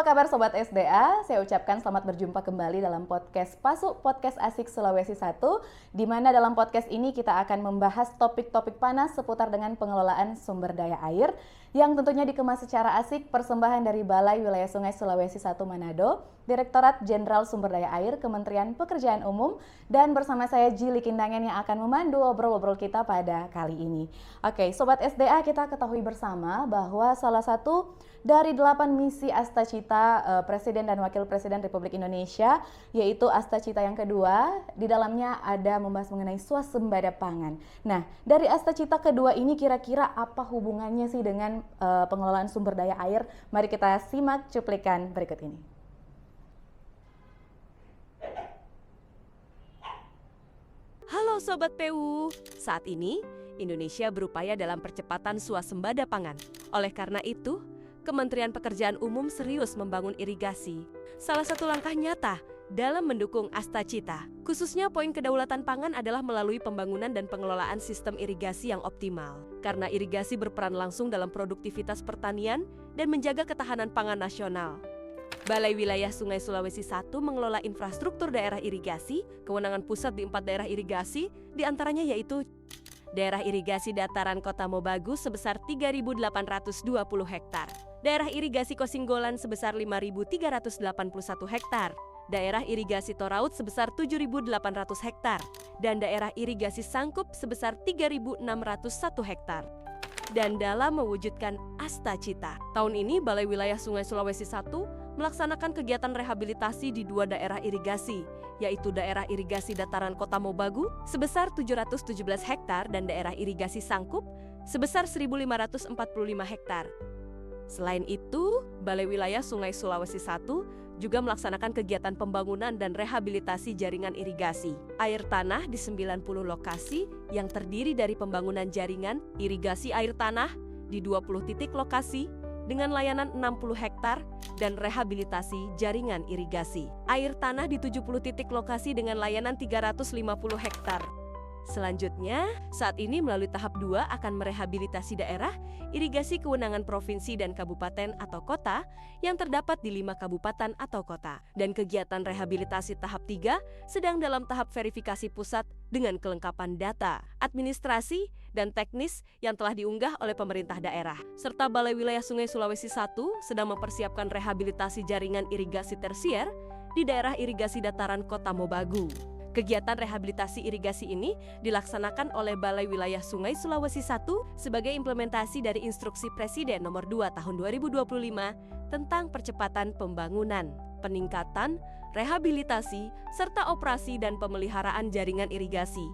Apa kabar Sobat SDA? Saya ucapkan selamat berjumpa kembali dalam podcast PASU, Podcast Asik Sulawesi 1, di mana dalam podcast ini kita akan membahas topik-topik panas seputar dengan pengelolaan sumber daya air, yang tentunya dikemas secara asik, persembahan dari Balai Wilayah Sungai Sulawesi 1 Manado, Direktorat Jenderal Sumber Daya Air, Kementerian Pekerjaan Umum, dan bersama saya Jili Kindangen yang akan memandu obrol-obrol kita pada kali ini. Oke, Sobat SDA, kita ketahui bersama bahwa salah satu dari 8 misi Astacita Presiden dan Wakil Presiden Republik Indonesia, yaitu Astacita yang kedua, di dalamnya ada membahas mengenai swasembada pangan. Nah, dari Astacita kedua ini kira-kira apa hubungannya sih dengan pengelolaan sumber daya air? Mari kita simak cuplikan berikut ini. Halo Sobat PU, saat ini Indonesia berupaya dalam percepatan swasembada pangan. Oleh karena itu, Kementerian Pekerjaan Umum serius membangun irigasi. Salah satu langkah nyata dalam mendukung Astacita, khususnya poin kedaulatan pangan adalah melalui pembangunan dan pengelolaan sistem irigasi yang optimal. Karena irigasi berperan langsung dalam produktivitas pertanian dan menjaga ketahanan pangan nasional. Balai Wilayah Sungai Sulawesi 1 mengelola infrastruktur daerah irigasi, kewenangan pusat di 4 daerah irigasi, diantaranya yaitu daerah irigasi dataran Kota Mobagu sebesar 3.820 hektar, daerah irigasi Kosinggolan sebesar 5.381 hektar, daerah irigasi Toraut sebesar 7.800 hektar, dan daerah irigasi Sangkup sebesar 3.601 hektar. Dan dalam mewujudkan Astacita, tahun ini Balai Wilayah Sungai Sulawesi 1 melaksanakan kegiatan rehabilitasi di 2 daerah irigasi, yaitu daerah irigasi dataran Kota Mobagu sebesar 717 hektar dan daerah irigasi Sangkup sebesar 1.545 hektar. Selain itu, Balai Wilayah Sungai Sulawesi 1 juga melaksanakan kegiatan pembangunan dan rehabilitasi jaringan irigasi air tanah di 90 lokasi yang terdiri dari pembangunan jaringan irigasi air tanah di 20 titik lokasi dengan layanan 60 hektar dan rehabilitasi jaringan irigasi air tanah di 70 titik lokasi dengan layanan 350 hektar. Selanjutnya, saat ini melalui tahap 2 akan merehabilitasi daerah irigasi kewenangan provinsi dan kabupaten atau kota yang terdapat di 5 kabupaten atau kota. Dan kegiatan rehabilitasi tahap 3 sedang dalam tahap verifikasi pusat dengan kelengkapan data, administrasi, dan teknis yang telah diunggah oleh pemerintah daerah. Serta Balai Wilayah Sungai Sulawesi 1 sedang mempersiapkan rehabilitasi jaringan irigasi tersier di daerah irigasi dataran Kota Mobagu. Kegiatan rehabilitasi irigasi ini dilaksanakan oleh Balai Wilayah Sungai Sulawesi 1 sebagai implementasi dari Instruksi Presiden Nomor 2 Tahun 2025 tentang percepatan pembangunan, peningkatan, rehabilitasi, serta operasi dan pemeliharaan jaringan irigasi.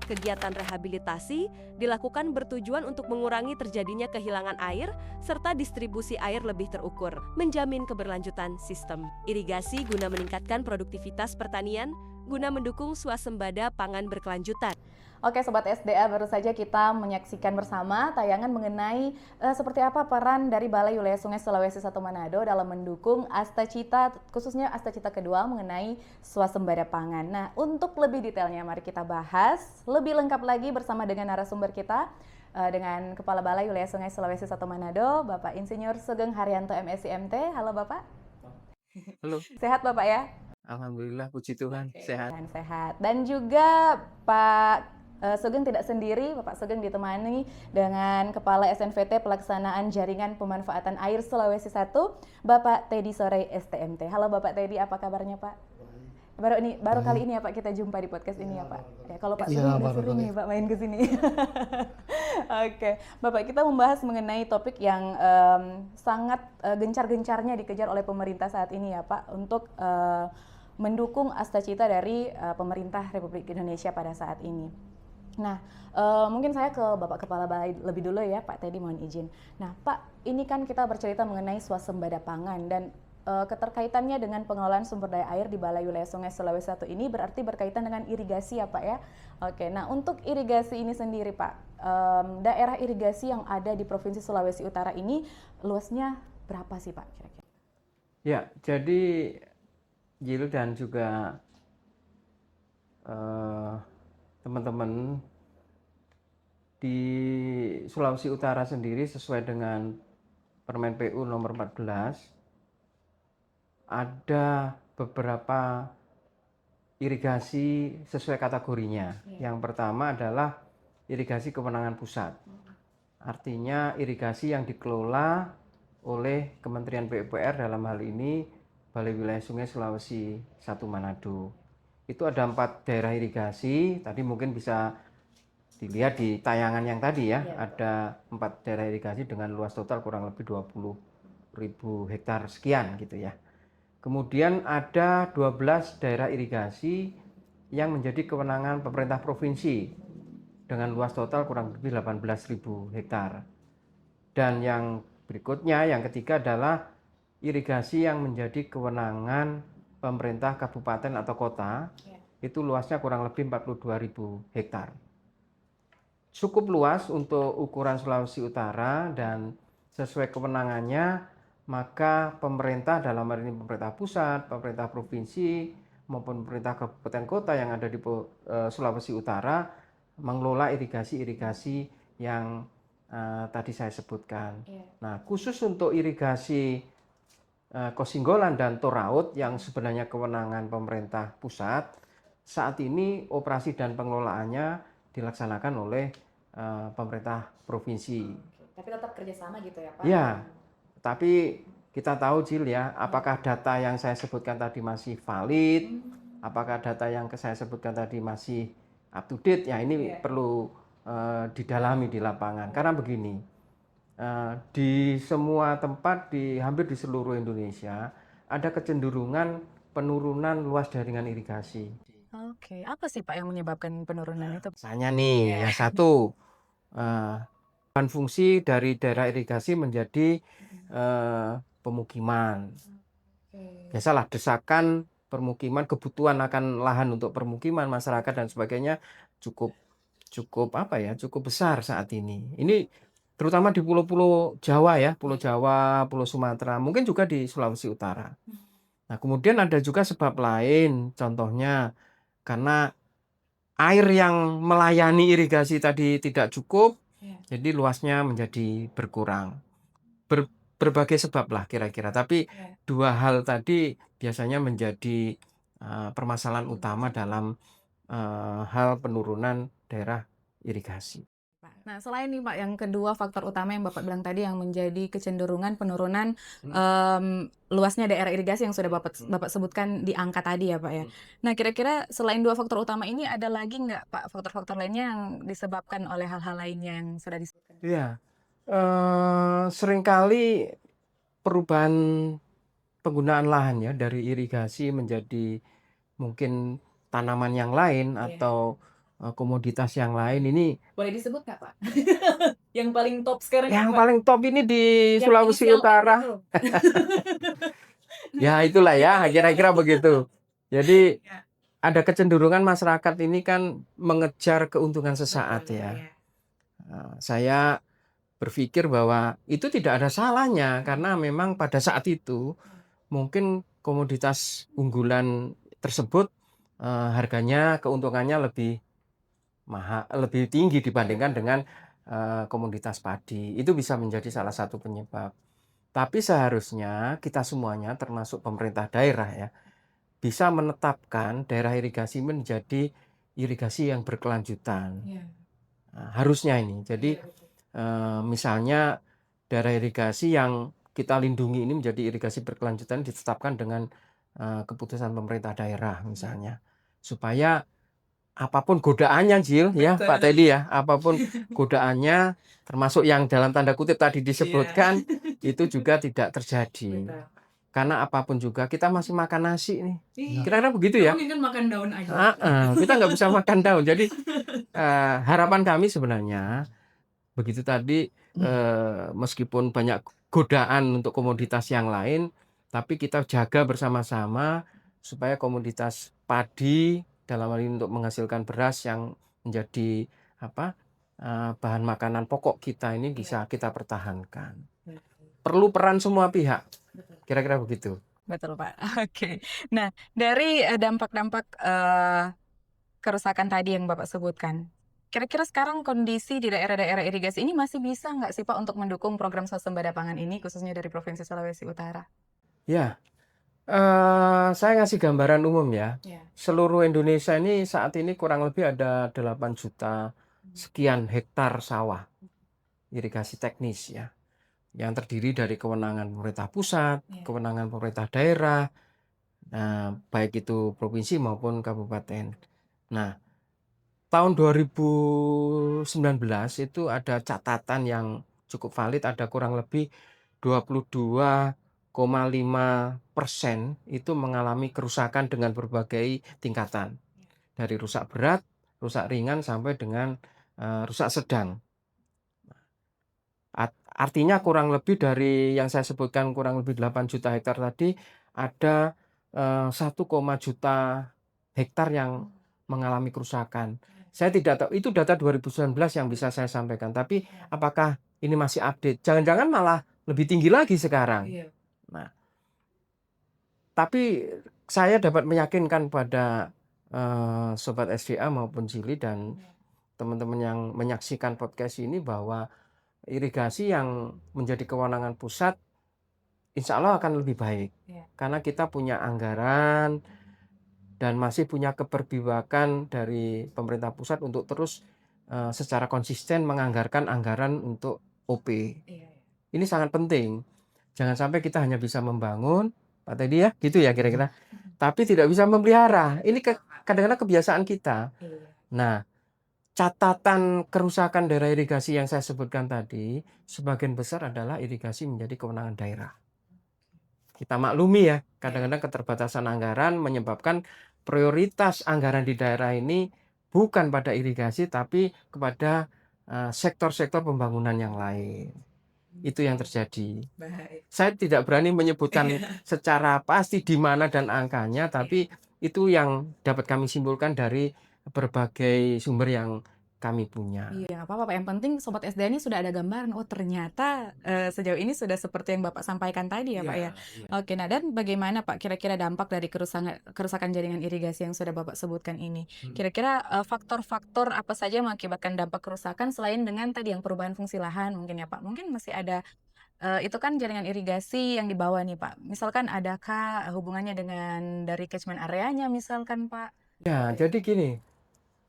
Kegiatan rehabilitasi dilakukan bertujuan untuk mengurangi terjadinya kehilangan air serta distribusi air lebih terukur, menjamin keberlanjutan sistem irigasi guna meningkatkan produktivitas pertanian, guna mendukung swasembada pangan berkelanjutan. Oke Sobat SDA, baru saja kita menyaksikan bersama tayangan mengenai seperti apa peran dari Balai Wilayah Sungai Sulawesi 1 Manado dalam mendukung Astacita, khususnya Astacita kedua mengenai swasembada pangan. Nah, untuk lebih detailnya mari kita bahas lebih lengkap lagi bersama dengan narasumber kita, dengan Kepala Balai Wilayah Sungai Sulawesi 1 Manado, Bapak Insinyur Sugeng Haryanto MSc MT. Halo Bapak. Halo. Sehat Bapak ya? Alhamdulillah, puji Tuhan, sehat. Dan sehat. Dan juga Pak Sugeng tidak sendiri, Bapak Sugeng ditemani dengan Kepala SNVT Pelaksanaan Jaringan Pemanfaatan Air Sulawesi 1, Bapak Teddy Sore STMT. Halo Bapak Teddy, apa kabarnya Pak? Baru kali ini ya Pak kita jumpa di podcast ini ya Pak. Ya, kalau Pak Sugeng udah sering nih Pak main ke sini. Oke, Bapak, kita membahas mengenai topik yang sangat gencar-gencarnya dikejar oleh pemerintah saat ini ya Pak, untuk mendukung Astacita dari pemerintah Republik Indonesia pada saat ini. Nah, mungkin saya ke Bapak Kepala Balai lebih dulu ya, Pak Teddy, mohon izin. Nah, Pak, ini kan kita bercerita mengenai swasembada pangan dan keterkaitannya dengan pengelolaan sumber daya air di Balai Wilayah Sungai Sulawesi 1 ini berarti berkaitan dengan irigasi ya, Pak ya. Oke, nah untuk irigasi ini sendiri, Pak, daerah irigasi yang ada di Provinsi Sulawesi Utara ini luasnya berapa sih, Pak, kira-kira? Ya, jadi Jilu dan juga teman-teman di Sulawesi Utara sendiri sesuai dengan Permen PU nomor 14 ada beberapa irigasi sesuai kategorinya. Yang pertama adalah irigasi kewenangan pusat. Artinya irigasi yang dikelola oleh Kementerian PUPR, dalam hal ini Balai Wilayah Sungai Sulawesi 1 Manado. Itu ada 4 daerah irigasi, tadi mungkin bisa dilihat di tayangan yang tadi ya, ada 4 daerah irigasi dengan luas total kurang lebih 20.000 hektar sekian gitu ya. Kemudian ada 12 daerah irigasi yang menjadi kewenangan pemerintah provinsi dengan luas total kurang lebih 18.000 hektar. Dan yang berikutnya, yang ketiga adalah irigasi yang menjadi kewenangan pemerintah kabupaten atau kota, itu luasnya kurang lebih 42.000 hektar. Cukup luas untuk ukuran Sulawesi Utara, dan sesuai kewenangannya maka pemerintah, dalam hal ini pemerintah pusat, pemerintah provinsi maupun pemerintah kabupaten kota yang ada di Sulawesi Utara mengelola irigasi-irigasi yang tadi saya sebutkan. Nah, khusus untuk irigasi Kosinggolan dan Toraut yang sebenarnya kewenangan pemerintah pusat, saat ini operasi dan pengelolaannya dilaksanakan oleh pemerintah provinsi. Tapi tetap kerjasama gitu ya Pak? Ya, tapi kita tahu Jil ya, apakah data yang saya sebutkan tadi masih valid, apakah data yang saya sebutkan tadi masih up to date, ya ini perlu didalami di lapangan. Karena begini, di semua tempat, hampir di seluruh Indonesia, ada kecenderungan penurunan luas jaringan irigasi. Oke, apa sih Pak yang menyebabkan penurunan itu? Misalnya nih, yang satu, fungsi dari daerah irigasi menjadi pemukiman. Biasalah desakan permukiman, kebutuhan akan lahan untuk permukiman masyarakat dan sebagainya cukup besar saat ini. Ini terutama di pulau-pulau Jawa ya, Pulau Jawa, Pulau Sumatera, mungkin juga di Sulawesi Utara. Nah, kemudian ada juga sebab lain, contohnya karena air yang melayani irigasi tadi tidak cukup, jadi luasnya menjadi berkurang. Berbagai sebab lah kira-kira, tapi dua hal tadi biasanya menjadi permasalahan utama dalam hal penurunan daerah irigasi. Nah, selain nih Pak, yang kedua faktor utama yang Bapak bilang tadi yang menjadi kecenderungan penurunan luasnya daerah irigasi yang sudah Bapak sebutkan di angka tadi ya Pak ya. Nah, kira-kira selain dua faktor utama ini ada lagi nggak Pak faktor-faktor lainnya yang disebabkan oleh hal-hal lainnya yang sudah disebutkan? Iya, seringkali perubahan penggunaan lahan ya dari irigasi menjadi mungkin tanaman yang lain atau komoditas yang lain ini. Boleh disebut nggak Pak? Yang paling top sekarang Yang apa? paling top ini di Sulawesi Utara. Ya itulah ya, kira-kira begitu. Jadi ada kecenderungan masyarakat ini kan mengejar keuntungan sesaat ya. Saya berpikir bahwa itu tidak ada salahnya karena memang pada saat itu mungkin komoditas unggulan tersebut harganya, keuntungannya lebih mahal, lebih tinggi dibandingkan dengan komoditas padi. Itu bisa menjadi salah satu penyebab. Tapi seharusnya kita semuanya termasuk pemerintah daerah ya bisa menetapkan daerah irigasi menjadi irigasi yang berkelanjutan. Nah, harusnya ini. Jadi misalnya daerah irigasi yang kita lindungi ini menjadi irigasi berkelanjutan ditetapkan dengan keputusan pemerintah daerah misalnya, supaya apapun godaannya Jil ya Pak Teddy ya, apapun godaannya termasuk yang dalam tanda kutip tadi disebutkan itu juga tidak terjadi. Karena apapun juga kita masih makan nasi nih. Kira-kira begitu ya. Mungkin makan daun aja. Kita nggak bisa makan daun. Jadi harapan kami sebenarnya begitu tadi, meskipun banyak godaan untuk komoditas yang lain, tapi kita jaga bersama-sama supaya komoditas padi dalam hal ini untuk menghasilkan beras yang menjadi bahan makanan pokok kita ini bisa kita pertahankan. Perlu peran semua pihak. Kira-kira begitu. Betul Pak. Oke. Nah, dari dampak-dampak kerusakan tadi yang Bapak sebutkan, Kira-kira sekarang kondisi di daerah-daerah irigasi ini masih bisa nggak sih Pak untuk mendukung program swasembada pangan ini khususnya dari Provinsi Sulawesi Utara? Ya, saya ngasih gambaran umum ya. Ya. Seluruh Indonesia ini saat ini kurang lebih ada 8 juta sekian hektar sawah irigasi teknis ya, yang terdiri dari kewenangan pemerintah pusat, Ya. kewenangan pemerintah daerah, baik itu provinsi maupun kabupaten. Nah, tahun 2019 itu ada catatan yang cukup valid, ada kurang lebih 22,5% itu mengalami kerusakan dengan berbagai tingkatan. Dari rusak berat, rusak ringan, sampai dengan rusak sedang. Artinya kurang lebih dari yang saya sebutkan kurang lebih 8 juta hektar tadi, ada 1, juta hektar yang mengalami kerusakan. Saya tidak tahu, itu data 2019 yang bisa saya sampaikan, tapi apakah ini masih update? Jangan-jangan malah lebih tinggi lagi sekarang. Nah, tapi saya dapat meyakinkan pada Sobat SDA maupun Zili dan teman-teman yang menyaksikan podcast ini bahwa irigasi yang menjadi kewenangan pusat insya Allah akan lebih baik. Karena kita punya anggaran dan masih punya keberpihakan dari pemerintah pusat untuk terus secara konsisten menganggarkan anggaran untuk OP. Ini sangat penting. Jangan sampai kita hanya bisa membangun, Pak Teddy ya, gitu ya kira-kira. Tapi tidak bisa memelihara. Ini kadang-kadang kebiasaan kita. Nah, catatan kerusakan daerah irigasi yang saya sebutkan tadi, sebagian besar adalah irigasi menjadi kewenangan daerah. Kita maklumi ya, kadang-kadang keterbatasan anggaran menyebabkan prioritas anggaran di daerah ini bukan pada irigasi, tapi kepada sektor-sektor pembangunan yang lain. Itu yang terjadi. Saya tidak berani menyebutkan secara pasti di mana dan angkanya, tapi itu yang dapat kami simpulkan dari berbagai sumber yang kami punya. Iya, nggak apa-apa Pak. Yang penting Sobat SDA ini sudah ada gambaran. Oh ternyata sejauh ini sudah seperti yang Bapak sampaikan tadi ya Pak ya. Oke, nah dan bagaimana Pak kira-kira dampak dari kerusakan jaringan irigasi yang sudah Bapak sebutkan ini? Kira-kira faktor-faktor apa saja yang mengakibatkan dampak kerusakan selain dengan tadi yang perubahan fungsi lahan mungkin ya Pak? Mungkin masih ada itu kan jaringan irigasi yang di bawah nih Pak. Misalkan adakah hubungannya dengan dari catchment areanya misalkan Pak? Ya, jadi gini,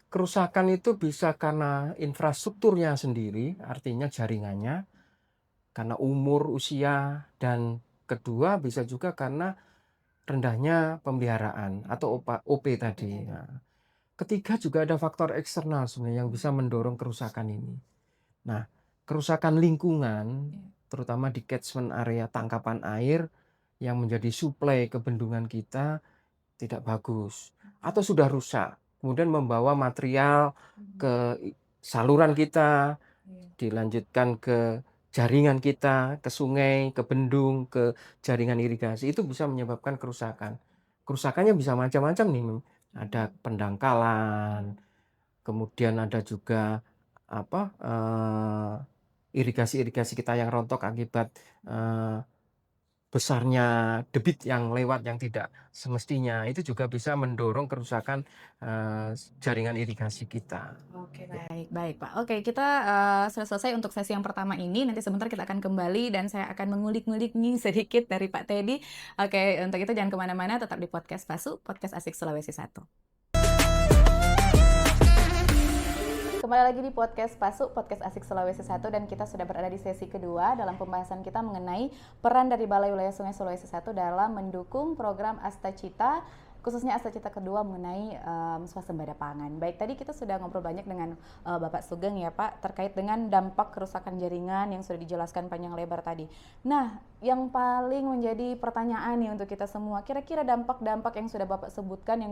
kerusakan itu bisa karena infrastrukturnya sendiri, artinya jaringannya, karena umur, usia, dan kedua bisa juga karena rendahnya pemeliharaan atau OP tadi. Nah, ketiga juga ada faktor eksternal sebenarnya yang bisa mendorong kerusakan ini. Nah, kerusakan lingkungan, terutama di catchment area tangkapan air yang menjadi suplai ke bendungan kita tidak bagus atau sudah rusak, kemudian membawa material ke saluran kita, dilanjutkan ke jaringan kita, ke sungai, ke bendung, ke jaringan irigasi, itu bisa menyebabkan kerusakan. Kerusakannya bisa macam-macam nih, ada pendangkalan, kemudian ada juga apa irigasi-irigasi kita yang rontok akibat besarnya debit yang lewat yang tidak semestinya, itu juga bisa mendorong kerusakan jaringan irigasi kita. Oke, baik Pak. Oke, kita sudah selesai untuk sesi yang pertama ini. Nanti sebentar kita akan kembali dan saya akan mengulik-ngulik nih sedikit dari Pak Teddy. Oke, untuk itu jangan kemana-mana, tetap di podcast Pasu, podcast Asik Sulawesi 1. Kembali lagi di podcast Pasu, podcast Asik Sulawesi 1, dan kita sudah berada di sesi kedua dalam pembahasan kita mengenai peran dari Balai Wilayah Sungai Sulawesi 1 dalam mendukung program Astacita, khususnya Astacita kedua mengenai swasembada pangan. Baik, tadi kita sudah ngobrol banyak dengan Bapak Sugeng ya Pak, terkait dengan dampak kerusakan jaringan yang sudah dijelaskan panjang lebar tadi. Nah, yang paling menjadi pertanyaan nih untuk kita semua, kira-kira dampak-dampak yang sudah Bapak sebutkan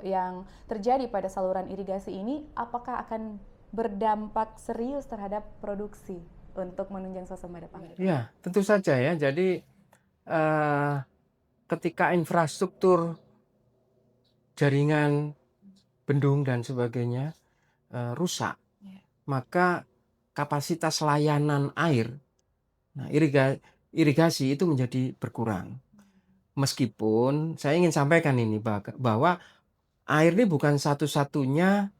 yang terjadi pada saluran irigasi ini, apakah akan berdampak serius terhadap produksi untuk menunjang swasembada pangan? Ya, tentu saja ya. Jadi ketika infrastruktur jaringan bendung dan sebagainya rusak, maka kapasitas layanan air, nah irigasi itu menjadi berkurang. Meskipun saya ingin sampaikan ini bahwa air ini bukan satu-satunya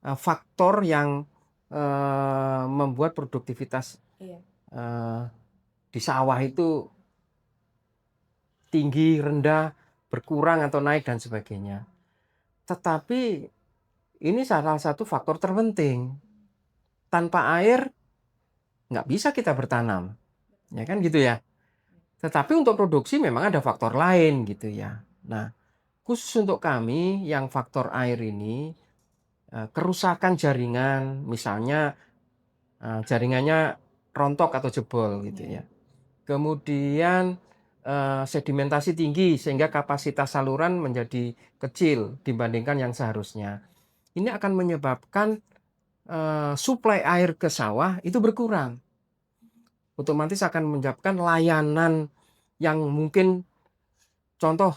faktor yang membuat produktivitas Iya. di sawah itu tinggi, rendah, berkurang atau naik dan sebagainya. Tetapi ini salah satu faktor terpenting. Tanpa air nggak bisa kita bertanam, ya kan gitu ya. Tetapi untuk produksi memang ada faktor lain gitu ya. Nah, khusus untuk kami yang faktor air ini, kerusakan jaringan, misalnya jaringannya rontok atau jebol gitu ya. Kemudian sedimentasi tinggi sehingga kapasitas saluran menjadi kecil dibandingkan yang seharusnya. Ini akan menyebabkan suplai air ke sawah itu berkurang. Otomatis akan menyebabkan layanan yang mungkin contoh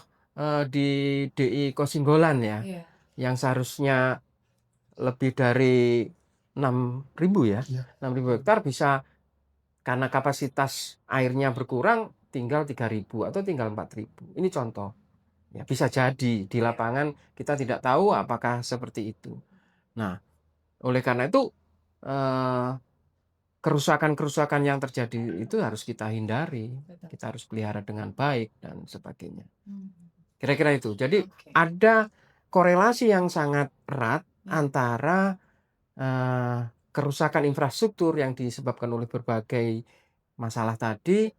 di DI Kosinggolan ya, yang seharusnya lebih dari 6.000 ya, 6.000 hektar bisa karena kapasitas airnya berkurang tinggal 3.000 atau tinggal 4.000. Ini contoh. Ya, bisa jadi di lapangan kita tidak tahu apakah seperti itu. Nah, oleh karena itu kerusakan-kerusakan yang terjadi itu harus kita hindari. Kita harus pelihara dengan baik dan sebagainya. Kira-kira itu. Jadi ada korelasi yang sangat erat antara kerusakan infrastruktur yang disebabkan oleh berbagai masalah tadi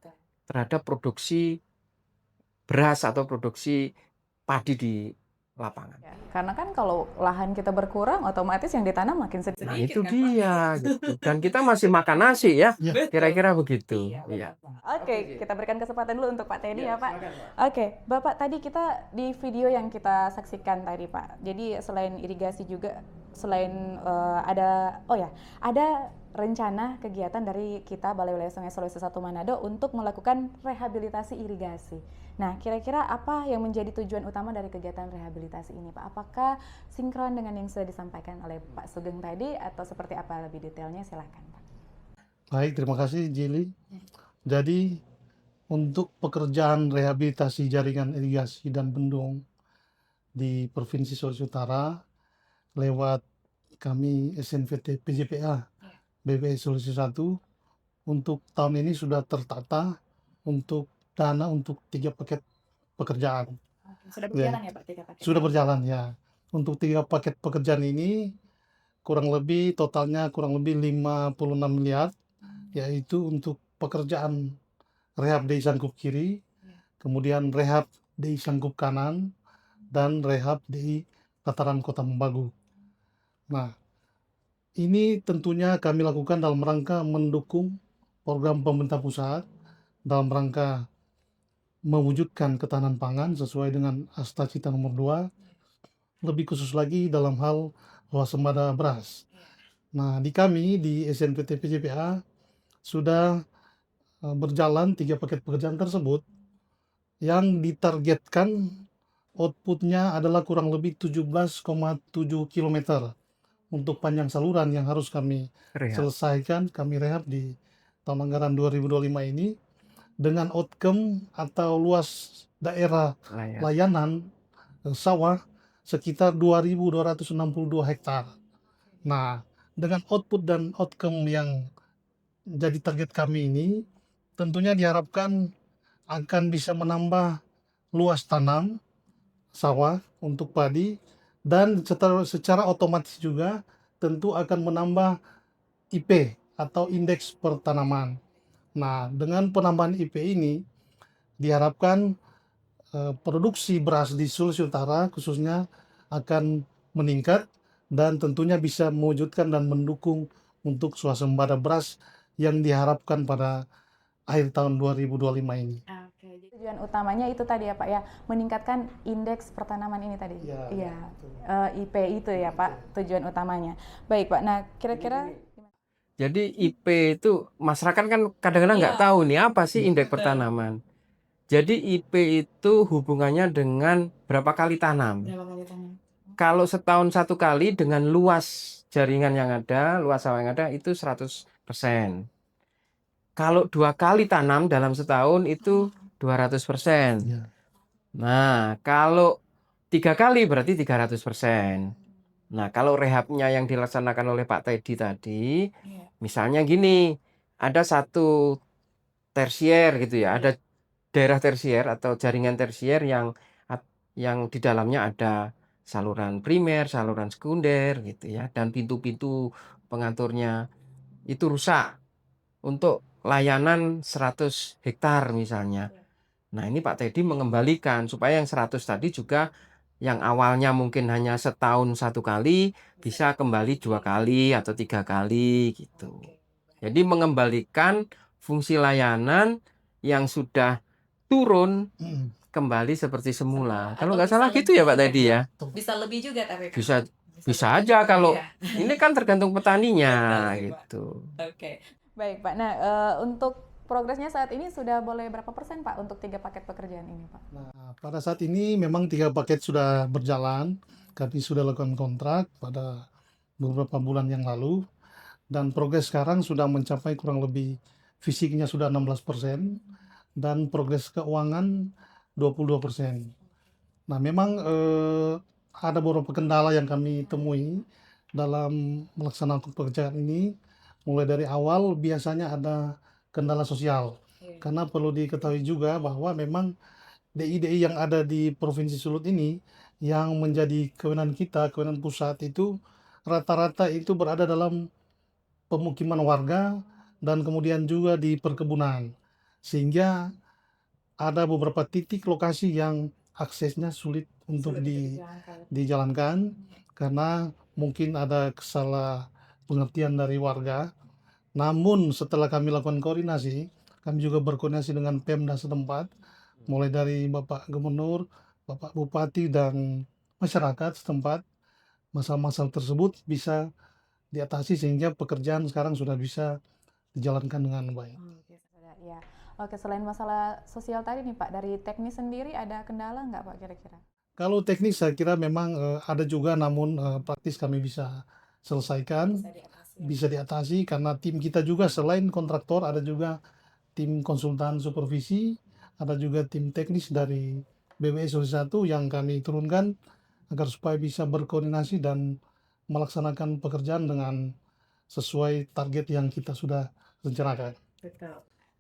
terhadap produksi beras atau produksi padi di lapangan. Karena kan kalau lahan kita berkurang, otomatis yang ditanam makin sedikit. Nah itu dia gitu. Dan kita masih makan nasi ya, kira-kira begitu. Iya. Oke, kita berikan kesempatan dulu untuk Pak Teddy ya Pak. Oke, Bapak tadi kita di video yang kita saksikan tadi Pak. Jadi selain irigasi juga, selain ada rencana kegiatan dari kita Balai Wilayah Sungai Sulawesi Selatan Manado untuk melakukan rehabilitasi irigasi. Nah, kira-kira apa yang menjadi tujuan utama dari kegiatan rehabilitasi ini, Pak? Apakah sinkron dengan yang sudah disampaikan oleh Pak Sugeng tadi atau seperti apa lebih detailnya? Silakan, Pak. Baik, terima kasih Jili. Jadi untuk pekerjaan rehabilitasi jaringan irigasi dan bendung di Provinsi Sulawesi Utara lewat kami SNVT PJPA BPS Sulawesi 1 untuk tahun ini sudah tertata untuk dana untuk 3 paket pekerjaan. Sudah berjalan ya Pak 3 paket? Sudah berjalan ya. Untuk 3 paket pekerjaan ini kurang lebih totalnya kurang lebih 56 miliar, yaitu untuk pekerjaan rehab di sangkup kiri, kemudian rehab di sangkup kanan, dan rehab di dataran Kota Membagu. Nah, ini tentunya kami lakukan dalam rangka mendukung program pemerintah pusat dalam rangka mewujudkan ketahanan pangan sesuai dengan Asta Cita nomor 2, lebih khusus lagi dalam hal swasembada beras. Nah, di kami di SNPT PJPA sudah berjalan 3 paket pekerjaan tersebut yang ditargetkan outputnya adalah kurang lebih 17,7 km untuk panjang saluran yang harus kami selesaikan, kami rehab di tahun anggaran 2025 ini dengan outcome atau luas daerah layanan sawah sekitar 2.262 hektar. Nah, dengan output dan outcome yang jadi target kami ini, tentunya diharapkan akan bisa menambah luas tanam sawah untuk padi dan secara otomatis juga tentu akan menambah IP atau indeks pertanaman. Nah, dengan penambahan IP ini diharapkan produksi beras di Sulawesi Utara khususnya akan meningkat dan tentunya bisa mewujudkan dan mendukung untuk swasembada beras yang diharapkan pada akhir tahun 2025 ini. Oke, jadi tujuan utamanya itu tadi ya Pak ya, meningkatkan indeks pertanaman ini tadi. Iya. IP itu ya Pak, tujuan utamanya. Baik Pak, nah kira-kira jadi IP itu masyarakat kan kadang-kadang nggak tahu nih apa sih indeks pertanaman. Jadi IP itu hubungannya dengan berapa kali tanam. Kalau setahun 1 kali dengan luas jaringan yang ada, luas sawah yang ada itu 100%. Kalau 2 kali tanam dalam setahun itu 200%. Ya. Nah, kalau 3 kali berarti 300%. Nah, kalau rehabnya yang dilaksanakan oleh Pak Teddy tadi, Iya. misalnya gini, ada satu tersier gitu ya, ada daerah tersier atau jaringan tersier yang di dalamnya ada saluran primer, saluran sekunder gitu ya, dan pintu-pintu pengaturnya itu rusak untuk layanan 100 hektar misalnya. Nah, ini Pak Teddy mengembalikan supaya yang 100 tadi juga yang awalnya mungkin hanya setahun 1 kali bisa kembali 2 kali atau 3 kali gitu. Jadi mengembalikan fungsi layanan yang sudah turun Mm. kembali seperti semula. Kalau Atau nggak bisa salah gitu ya Pak Teddy ya. Bisa lebih juga tapi Pak. Bisa bisa lebih. aja kalau Iya. ini kan tergantung petaninya Betul sih, Pak. gitu. Oke. Baik, Pak. Nah, untuk progresnya saat ini sudah boleh berapa persen, Pak, untuk 3 paket pekerjaan ini, Pak? Nah, pada saat ini memang 3 paket sudah berjalan. Kami sudah lakukan kontrak pada beberapa bulan yang lalu. Dan progres sekarang sudah mencapai kurang lebih fisiknya sudah 16% dan progres keuangan 22%. Nah, memang ada beberapa kendala yang kami temui dalam melaksanakan pekerjaan ini. Mulai dari awal biasanya ada kendala sosial. Karena perlu diketahui juga bahwa memang DI-DI yang ada di Provinsi Sulut ini yang menjadi kewenangan kita, kewenangan pusat itu rata-rata itu berada dalam pemukiman warga dan kemudian juga di perkebunan. Sehingga ada beberapa titik lokasi yang aksesnya sulit untuk dijalankan karena mungkin ada kesalah pengertian dari warga. Namun setelah kami lakukan koordinasi, kami juga berkoordinasi dengan Pemda setempat, mulai dari Bapak Gubernur, Bapak Bupati, dan masyarakat setempat. Masalah-masalah tersebut bisa diatasi sehingga pekerjaan sekarang sudah bisa dijalankan dengan baik. Oke, ya. Oke, selain masalah sosial tadi nih, Pak, dari teknis sendiri ada kendala nggak, Pak, kira-kira? Kalau teknis saya kira memang ada juga, namun praktis kami bisa selesaikan, bisa diatasi karena tim kita juga selain kontraktor ada juga tim konsultan supervisi, ada juga tim teknis dari BWS Sulawesi 1 yang kami turunkan agar supaya bisa berkoordinasi dan melaksanakan pekerjaan dengan sesuai target yang kita sudah rencanakan. Betul.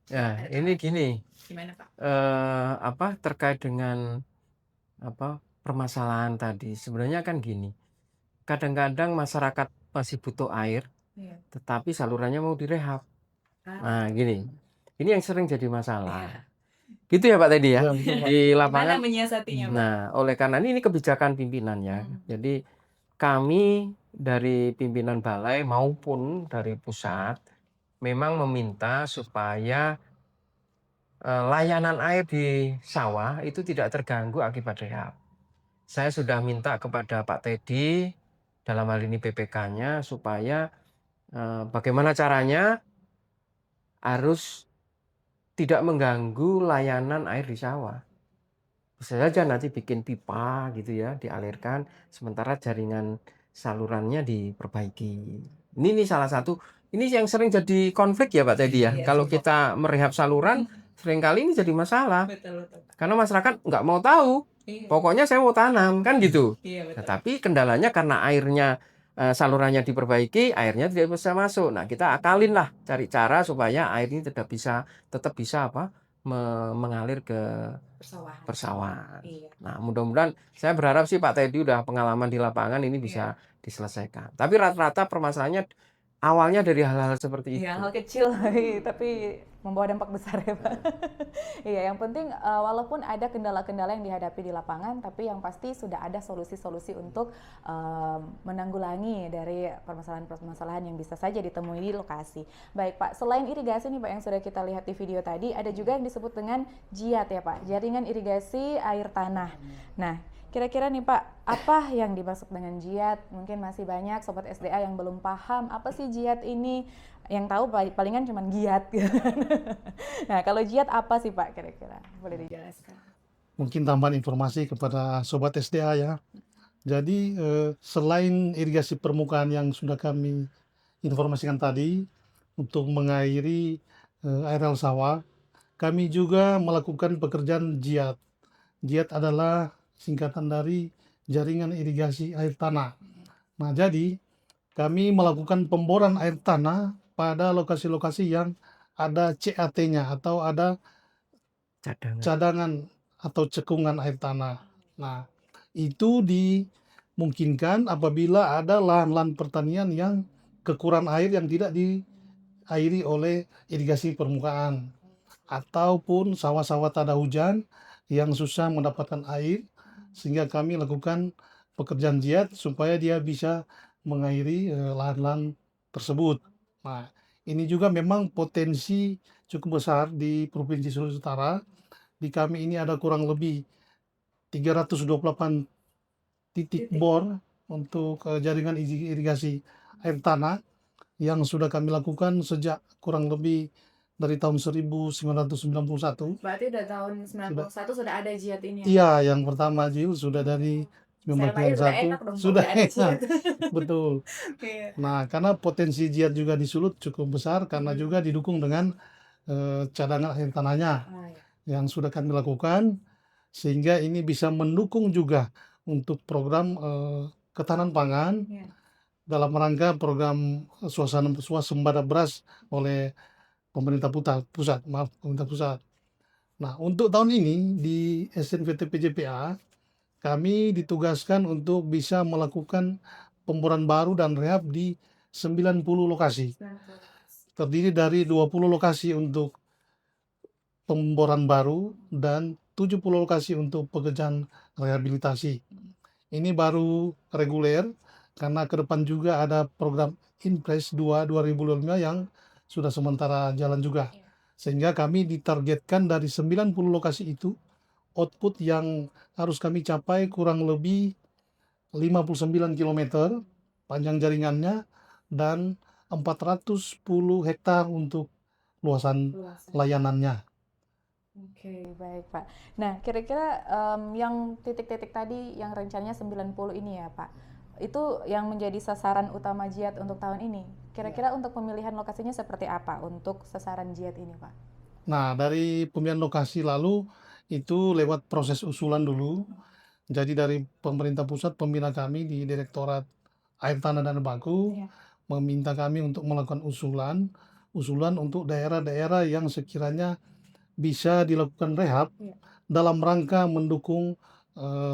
Ya, ini gini, Gimana, Pak? terkait dengan permasalahan tadi. Sebenarnya kan gini, kadang-kadang masyarakat masih butuh air, Iya. tetapi salurannya mau direhab. Ah. Nah, gini, ini yang sering jadi masalah. Gitu ya Pak Teddy ya, Ya, betul, Pak. di Gimana lapangan. menyiasatinya, Pak? Nah, oleh karena ini kebijakan pimpinan ya. Jadi kami dari pimpinan balai maupun dari pusat memang meminta supaya layanan air di sawah itu tidak terganggu akibat rehab. Saya sudah minta kepada Pak Teddy, dalam hal ini PPK-nya, supaya bagaimana caranya harus tidak mengganggu layanan air di sawah. Bisa saja nanti bikin pipa gitu ya, dialirkan, sementara jaringan salurannya diperbaiki. Ini salah satu, ini yang sering jadi konflik ya Pak Teddy ya. Iya, Kalau kita merehab saluran, seringkali ini jadi masalah. Betul. Karena masyarakat nggak mau tahu. Iya. Pokoknya saya mau tanam, kan gitu. Iya, betul. Tetapi kendalanya karena airnya, salurannya diperbaiki, airnya tidak bisa masuk. Nah, kita akalin lah, cari cara supaya air ini tetap bisa mengalir ke persawahan. Iya. Nah, mudah-mudahan saya berharap sih Pak Teddy udah pengalaman di lapangan ini bisa diselesaikan. Tapi rata-rata permasalahannya awalnya dari hal-hal seperti itu. Iya, hal kecil tapi membawa dampak besar ya, Pak. Iya, yang penting walaupun ada kendala-kendala yang dihadapi di lapangan, tapi yang pasti sudah ada solusi-solusi untuk menanggulangi dari permasalahan-permasalahan yang bisa saja ditemui di lokasi. Baik, Pak, selain irigasi nih Pak yang sudah kita lihat di video tadi, ada juga yang disebut dengan JIAT ya Pak, jaringan irigasi air tanah. Nah, kira-kira nih Pak, apa yang dimaksud dengan JIAT? Mungkin masih banyak Sobat SDA yang belum paham, apa sih JIAT ini? Yang tahu palingan cuma giat. Nah, kalau JIAT apa sih Pak kira-kira? Boleh dijelaskan? Mungkin tambahan informasi kepada Sobat SDA ya. Jadi selain irigasi permukaan yang sudah kami informasikan tadi untuk mengairi areal sawah, kami juga melakukan pekerjaan JIAT. JIAT adalah singkatan dari jaringan irigasi air tanah. Nah, jadi kami melakukan pemboran air tanah pada lokasi-lokasi yang ada CAT-nya atau ada Cadangan. cadangan atau cekungan air tanah. Nah, itu dimungkinkan apabila ada lahan-lahan pertanian yang kekurangan air yang tidak diairi oleh irigasi permukaan, ataupun sawah-sawah tada hujan yang susah mendapatkan air, sehingga kami lakukan pekerjaan jiat supaya dia bisa mengairi lahan-lahan tersebut. Nah, ini juga memang potensi cukup besar di Provinsi Sulawesi Utara. Di kami ini ada kurang lebih 328 titik bor untuk jaringan irigasi air tanah yang sudah kami lakukan sejak kurang lebih dari tahun 1991. Berarti udah tahun Sudah. 91 sudah ada jihad ini ya? Iya, yang pertama Jil sudah dari Saya lahir udah 1991 enak dong kalau sudah udah ada jihad. betul. Iya. Nah, karena potensi jihad juga di Sulut cukup besar karena juga didukung dengan cadangan air tanahnya Oh, iya. yang sudah kami lakukan, sehingga ini bisa mendukung juga untuk program ketahanan pangan Iya. dalam rangka program swasembada beras oleh pemerintah pusat. Nah, untuk tahun ini di SNVT PJPA kami ditugaskan untuk bisa melakukan pemboran baru dan rehab di 90 lokasi. Terdiri dari 20 lokasi untuk pemboran baru dan 70 lokasi untuk pekerjaan rehabilitasi. Ini baru reguler karena ke depan juga ada program Inpres 2 2025 yang sudah sementara jalan juga. Sehingga kami ditargetkan dari 90 lokasi itu output yang harus kami capai kurang lebih 59 km panjang jaringannya dan 410 hektar untuk luasan layanannya. Oke, baik Pak. Nah, kira-kira yang titik-titik tadi yang rencananya 90 ini ya Pak, itu yang menjadi sasaran utama jihad untuk tahun ini. Kira-kira untuk pemilihan lokasinya seperti apa untuk sasaran jihad ini Pak? Nah, dari pemilihan lokasi lalu itu lewat proses usulan dulu. Jadi dari pemerintah pusat, pembina kami di Direktorat Air Tanah dan Baku Iya. meminta kami untuk melakukan usulan untuk daerah-daerah yang sekiranya bisa dilakukan rehab Iya. dalam rangka mendukung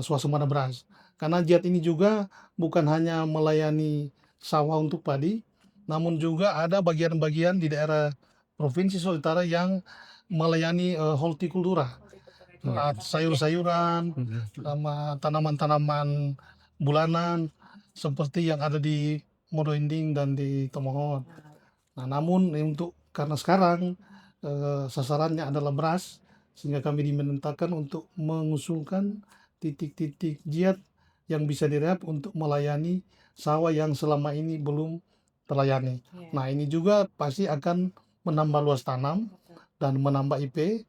swasembada beras. Karena jihad ini juga bukan hanya melayani sawah untuk padi, namun juga ada bagian-bagian di daerah Provinsi Sulawesi Utara yang melayani hortikultura, sayur-sayuran, sama tanaman-tanaman bulanan seperti yang ada di Modo Inding dan di Tomohon. Nah, namun karena sekarang sasarannya adalah beras, sehingga kami dimintakan untuk mengusulkan titik-titik jihad yang bisa direhab untuk melayani sawah yang selama ini belum terlayani. Nah, ini juga pasti akan menambah luas tanam dan menambah IP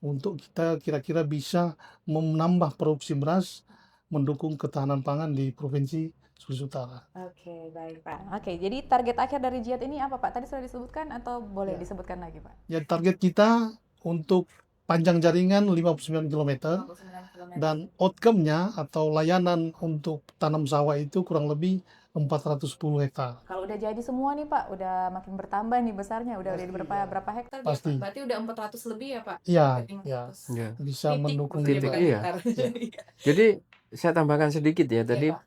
untuk kita kira-kira bisa menambah produksi beras mendukung ketahanan pangan di Provinsi Sulawesi Utara. Oke, baik Pak. Oke, jadi target akhir dari jihad ini apa Pak? Tadi sudah disebutkan atau boleh Ya. disebutkan lagi Pak? Ya, target kita untuk panjang jaringan 59 km 59 km. dan outcome-nya atau layanan untuk tanam sawah itu kurang lebih 410 hektar. Kalau udah jadi semua nih Pak, udah makin bertambah nih besarnya, udah Pasti, berapa hektar dia, Pasti. Pak? Berarti udah 400 lebih ya Pak? Iya, Hampir ya, 500. Ya. bisa Titik mendukung maksudnya, Titik, bukan iya. hektar. Iya. Jadi saya tambahkan sedikit ya. Tadi Pak.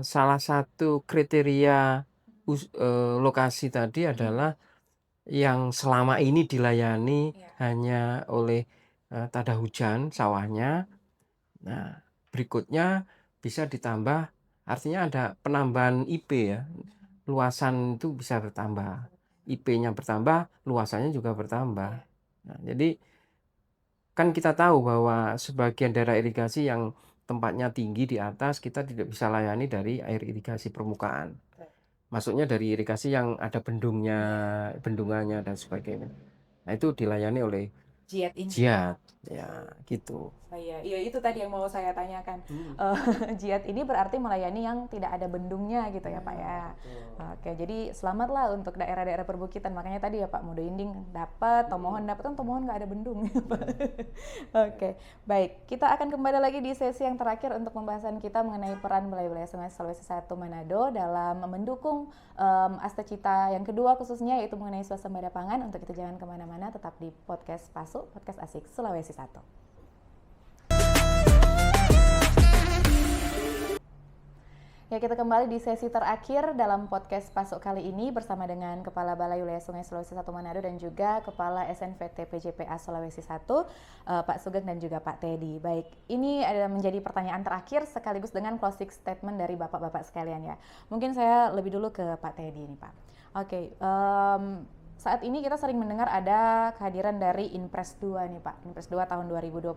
salah satu kriteria lokasi tadi adalah yang selama ini dilayani Iya. hanya oleh tada hujan sawahnya. Nah, berikutnya bisa ditambah, artinya ada penambahan IP ya. Luasan itu bisa bertambah. IP-nya bertambah, luasannya juga bertambah. Nah, jadi kan kita tahu bahwa sebagian daerah irigasi yang tempatnya tinggi di atas kita tidak bisa layani dari air irigasi permukaan. Maksudnya dari irigasi yang ada bendungannya dan sebagainya. Nah, itu dilayani oleh Jiat ini. Jiat, ya gitu. Oh iya, iya itu tadi yang mau saya tanyakan. Jiat ini berarti melayani yang tidak ada bendungnya gitu ya Pak ya. Oke, jadi selamatlah untuk daerah-daerah perbukitan. Makanya tadi ya Pak, Mudo Inding dapat, Tomohon dapat, kan Tomohon nggak ada bendung ya Pak. Oke, baik. Kita akan kembali lagi di sesi yang terakhir untuk pembahasan kita mengenai peran wilayah Sungai Sulawesi Selatan Manado dalam mendukung Asta Cita yang kedua khususnya, yaitu mengenai swasembada pangan. Untuk itu jangan kemana-mana, tetap di podcast PASU, podcast asik Sulawesi 1. Ya, kita kembali di sesi terakhir dalam podcast Pasuk kali ini bersama dengan Kepala Balai Wilayah Sungai Sulawesi 1 Manado dan juga Kepala SNVT PJPA Sulawesi 1, Pak Sugeng dan juga Pak Teddy. Baik, ini adalah menjadi pertanyaan terakhir sekaligus dengan closing statement dari Bapak-Bapak sekalian ya. Mungkin saya lebih dulu ke Pak Teddy ini Pak. Oke, saat ini kita sering mendengar ada kehadiran dari Inpres 2 nih Pak, Inpres 2 tahun 2025.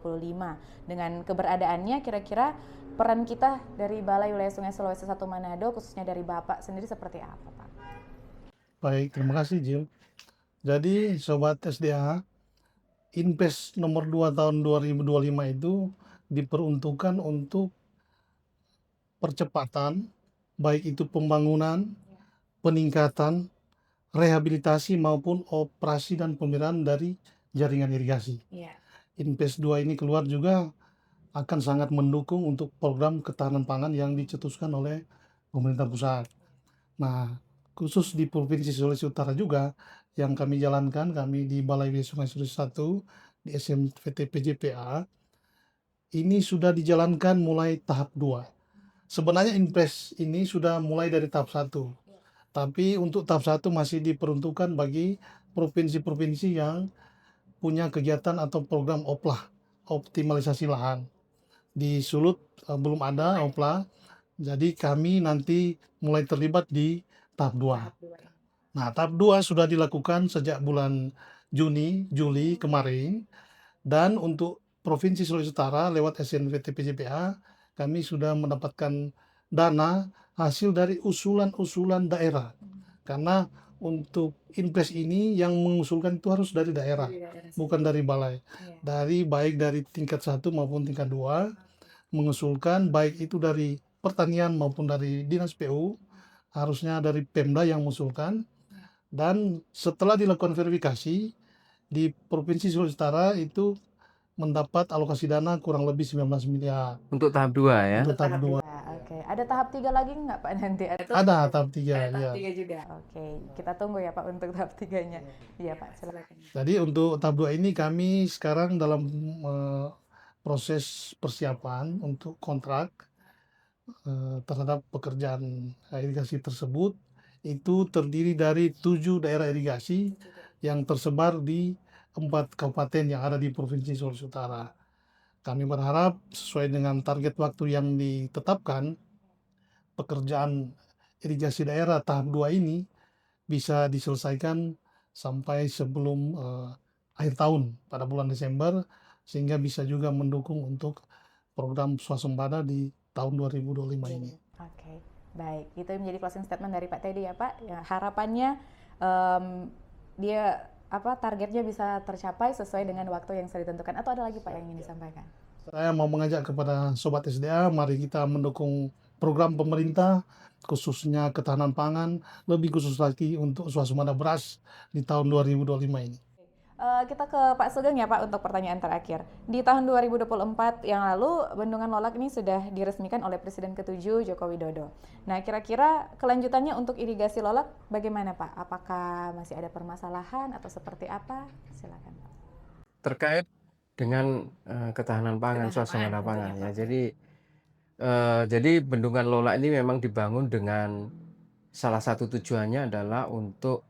Dengan keberadaannya, kira-kira peran kita dari Balai Wilayah Sungai Sulawesi 1 Manado, khususnya dari Bapak sendiri seperti apa Pak? Baik, terima kasih Jill. Jadi Sobat SDA, Inpres nomor 2 tahun 2025 itu diperuntukkan untuk percepatan, baik itu pembangunan, peningkatan, rehabilitasi maupun operasi dan pemeliharaan dari jaringan irigasi. Iya. Inpres 2 ini keluar juga akan sangat mendukung untuk program ketahanan pangan yang dicetuskan oleh pemerintah pusat. Nah, khusus di Provinsi Sulawesi Utara juga yang kami jalankan, kami di Balai Wilayah Sungai Sulawesi 1 di SNVT PJPA, ini sudah dijalankan mulai tahap 2. Sebenarnya Inpres ini sudah mulai dari tahap 1. Tapi untuk tahap 1 masih diperuntukkan bagi provinsi-provinsi yang punya kegiatan atau program OPLA, optimalisasi lahan. Di Sulut belum ada OPLA, jadi kami nanti mulai terlibat di tahap 2. Nah, tahap 2 sudah dilakukan sejak bulan Juli kemarin, dan untuk Provinsi Sulawesi Utara lewat SNVT PJPA, kami sudah mendapatkan dana hasil dari usulan-usulan daerah. Karena untuk Inpres ini yang mengusulkan itu harus dari daerah, bukan dari balai. Baik dari tingkat 1 maupun tingkat 2, mengusulkan baik itu dari pertanian maupun dari Dinas PU, harusnya dari Pemda yang mengusulkan. Dan setelah dilakukan verifikasi, di Provinsi Sulawesi Utara itu mendapat alokasi dana kurang lebih 19 miliar. Untuk tahap 2 ya. Untuk tahap 2. Oke, ada tahap 3 lagi nggak Pak nanti? Ada tahap 3, Ada ya. tahap 3 juga. Oke, kita tunggu ya Pak untuk tahap 3-nya. Iya Pak, silakan. Jadi untuk tahap 2 ini kami sekarang dalam proses persiapan untuk kontrak terhadap pekerjaan irigasi tersebut. Itu terdiri dari 7 daerah irigasi yang tersebar di 4 kabupaten yang ada di Provinsi Sulawesi Utara. Kami berharap sesuai dengan target waktu yang ditetapkan, pekerjaan irigasi daerah tahap 2 ini bisa diselesaikan sampai sebelum akhir tahun pada bulan Desember, sehingga bisa juga mendukung untuk program swasembada di tahun 2025 ini. Oke, baik. Itu menjadi closing statement dari Pak Teddy ya Pak. Ya, harapannya dia targetnya bisa tercapai sesuai dengan waktu yang sudah ditentukan. Atau ada lagi Pak yang ingin disampaikan? Saya mau mengajak kepada Sobat SDA, mari kita mendukung program pemerintah, khususnya ketahanan pangan, lebih khusus lagi untuk swasembada beras di tahun 2025 ini. Kita ke Pak Sugeng ya Pak untuk pertanyaan terakhir. Di tahun 2024 yang lalu, Bendungan Lolak ini sudah diresmikan oleh Presiden ke-7 Joko Widodo. Nah, kira-kira kelanjutannya untuk irigasi Lolak bagaimana Pak? Apakah masih ada permasalahan atau seperti apa? Silakan Pak. Terkait dengan ketahanan pangan, swasembada pangan ya. Jadi Bendungan Lolak ini memang dibangun dengan salah satu tujuannya adalah untuk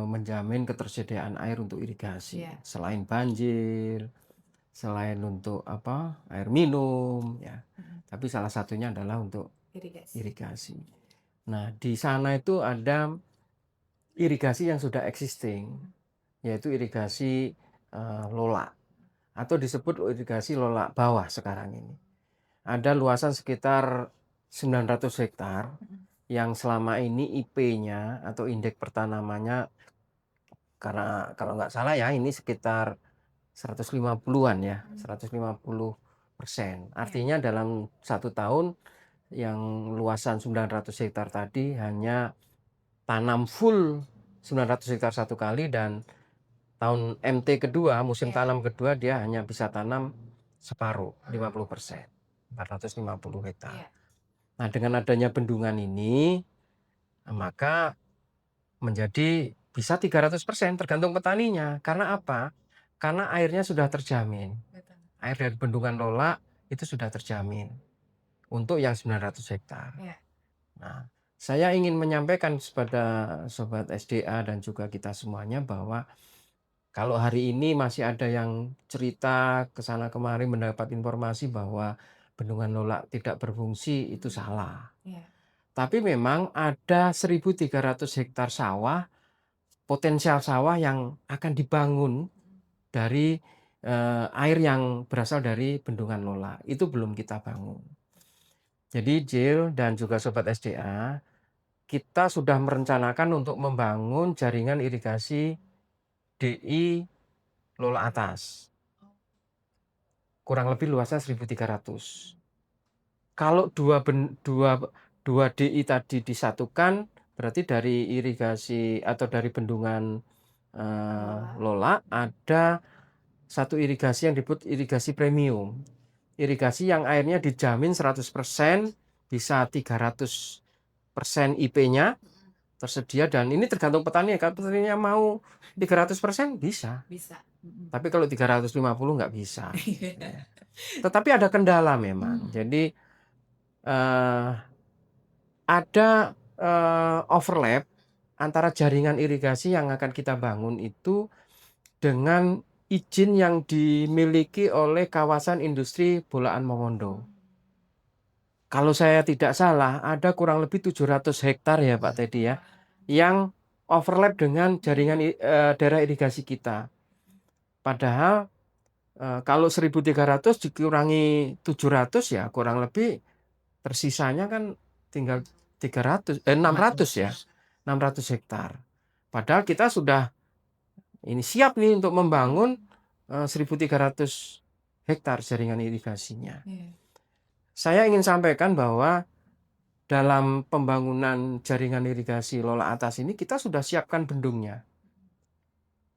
menjamin ketersediaan air untuk irigasi. Selain banjir, selain untuk air minum ya. Tapi salah satunya adalah untuk irigasi. Nah, di sana itu ada irigasi yang sudah existing, yaitu irigasi Lolak, atau disebut irigasi Lolak bawah sekarang ini. Ada luasan sekitar 900 hektar yang selama ini IP-nya atau indeks pertanamannya, karena kalau nggak salah ya ini sekitar 150-an ya, 150%. Artinya dalam 1 tahun yang luasan 900 hektar tadi hanya tanam full 900 hektar 1 kali, dan tahun MT kedua, musim tanam kedua, dia hanya bisa tanam separuh, 50%, 450 hektar. Nah, dengan adanya bendungan ini, maka menjadi bisa 300%, tergantung petaninya. Karena apa? Karena airnya sudah terjamin. Air dari bendungan Lola itu sudah terjamin untuk yang 900 hektar. Nah, saya ingin menyampaikan kepada Sobat SDA dan juga kita semuanya bahwa kalau hari ini masih ada yang cerita ke sana kemari mendapat informasi bahwa bendungan Lola tidak berfungsi, itu salah. Tapi memang ada 1.300 hektar sawah, potensial sawah yang akan dibangun dari air yang berasal dari bendungan Lola. Itu belum kita bangun. Jadi Jill dan juga Sobat SDA, kita sudah merencanakan untuk membangun jaringan irigasi DI Lola Atas. Kurang lebih luasnya 1.300. Kalau dua DI tadi disatukan, berarti dari irigasi atau dari bendungan Lola ada satu irigasi yang disebut irigasi premium. Irigasi yang airnya dijamin 100%, bisa 300% IP-nya tersedia, dan ini tergantung petani. Kalau petaninya mau 300% bisa. Tapi kalau 350 nggak bisa. Tetapi ada kendala memang. Jadi ada overlap antara jaringan irigasi yang akan kita bangun itu dengan izin yang dimiliki oleh kawasan industri Bolaan Mongondo. Kalau saya tidak salah, ada kurang lebih 700 hektar ya Pak Teddy ya, yang overlap dengan jaringan daerah irigasi kita. Padahal kalau 1.300 dikurangi 700 ya kurang lebih tersisanya kan tinggal 600 ya, 600 hektar. Padahal kita sudah ini siap nih untuk membangun 1.300 hektar jaringan irigasinya. Saya ingin sampaikan bahwa dalam pembangunan jaringan irigasi Lola Atas ini kita sudah siapkan bendungnya.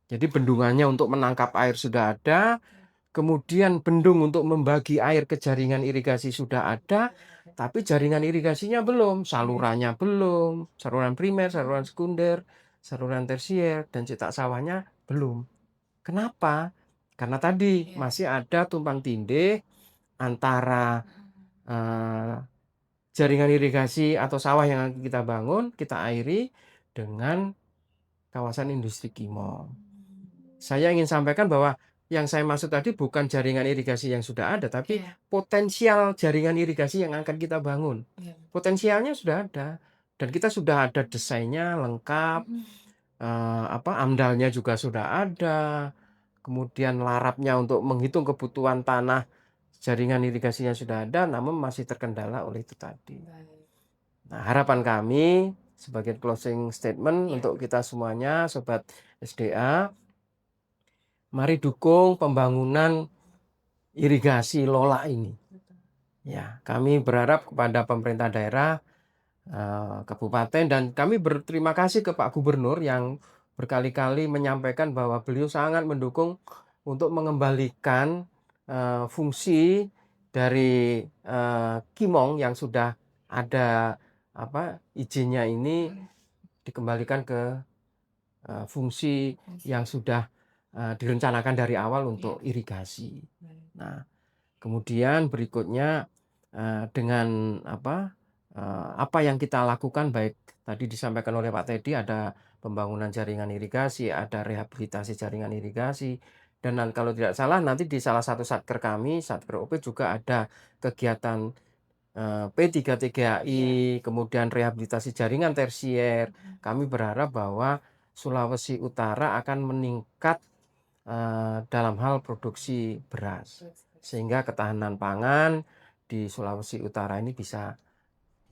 Jadi bendungannya untuk menangkap air sudah ada, kemudian bendung untuk membagi air ke jaringan irigasi sudah ada, tapi jaringan irigasinya belum, salurannya belum, saluran primer, saluran sekunder, saluran tersier, dan cetak sawahnya belum. Kenapa? Karena tadi masih ada tumpang tindih antara jaringan irigasi atau sawah yang kita bangun, kita airi dengan kawasan industri Kimong. Saya ingin sampaikan bahwa yang saya maksud tadi bukan jaringan irigasi yang sudah ada, tapi potensial jaringan irigasi yang akan kita bangun. Potensialnya sudah ada, dan kita sudah ada desainnya lengkap, AMDAL-nya juga sudah ada, kemudian larapnya untuk menghitung kebutuhan tanah jaringan irigasinya sudah ada, namun masih terkendala oleh itu tadi. Nah, harapan kami sebagai closing statement untuk kita semuanya, Sobat SDA, mari dukung pembangunan irigasi Lola ini. Ya, kami berharap kepada pemerintah daerah, kabupaten, dan kami berterima kasih ke Pak Gubernur yang berkali-kali menyampaikan bahwa beliau sangat mendukung untuk mengembalikan fungsi dari Kimong yang sudah ada izinnya ini, dikembalikan ke fungsi yang sudah direncanakan dari awal untuk irigasi. Nah, kemudian berikutnya dengan apa yang kita lakukan, baik tadi disampaikan oleh Pak Teddy, ada pembangunan jaringan irigasi, ada rehabilitasi jaringan irigasi, dan kalau tidak salah nanti di salah satu satker kami, Satker OP, juga ada kegiatan P3TGAI, kemudian rehabilitasi jaringan tersier. Kami berharap bahwa Sulawesi Utara akan meningkat dalam hal produksi beras, sehingga ketahanan pangan di Sulawesi Utara ini bisa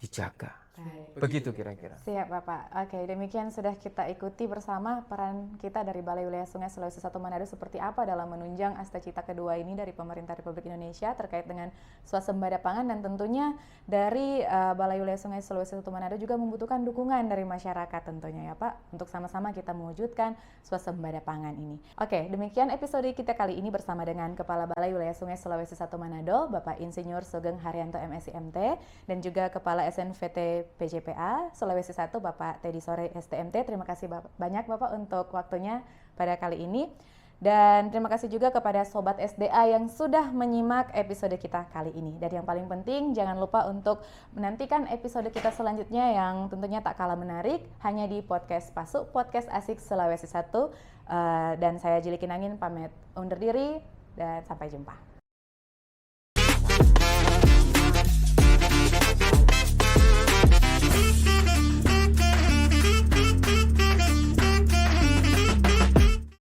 dijaga. Baik. Begitu kira-kira. Siap Bapak. Oke, demikian sudah kita ikuti bersama peran kita dari Balai Wilayah Sungai Sulawesi Selatan Manado seperti apa dalam menunjang Asta Cita kedua ini dari Pemerintah Republik Indonesia terkait dengan swasembada pangan, dan tentunya dari Balai Wilayah Sungai Sulawesi Selatan Manado juga membutuhkan dukungan dari masyarakat tentunya ya Pak untuk sama-sama kita mewujudkan swasembada pangan ini. Oke, demikian episode kita kali ini bersama dengan Kepala Balai Wilayah Sungai Sulawesi Selatan Manado, Bapak Insinyur Sugeng Haryanto MSc MT, dan juga Kepala SNVT PJPA Sulawesi 1 Bapak Teddy Sore STMT. Terima kasih banyak Bapak untuk waktunya pada kali ini. Dan terima kasih juga kepada Sobat SDA yang sudah menyimak episode kita kali ini. Dan yang paling penting jangan lupa untuk menantikan episode kita selanjutnya yang tentunya tak kalah menarik hanya di Podcast Pasuk, Podcast Asik Sulawesi 1. Dan saya Jili Kinangin pamit undur diri dan sampai jumpa.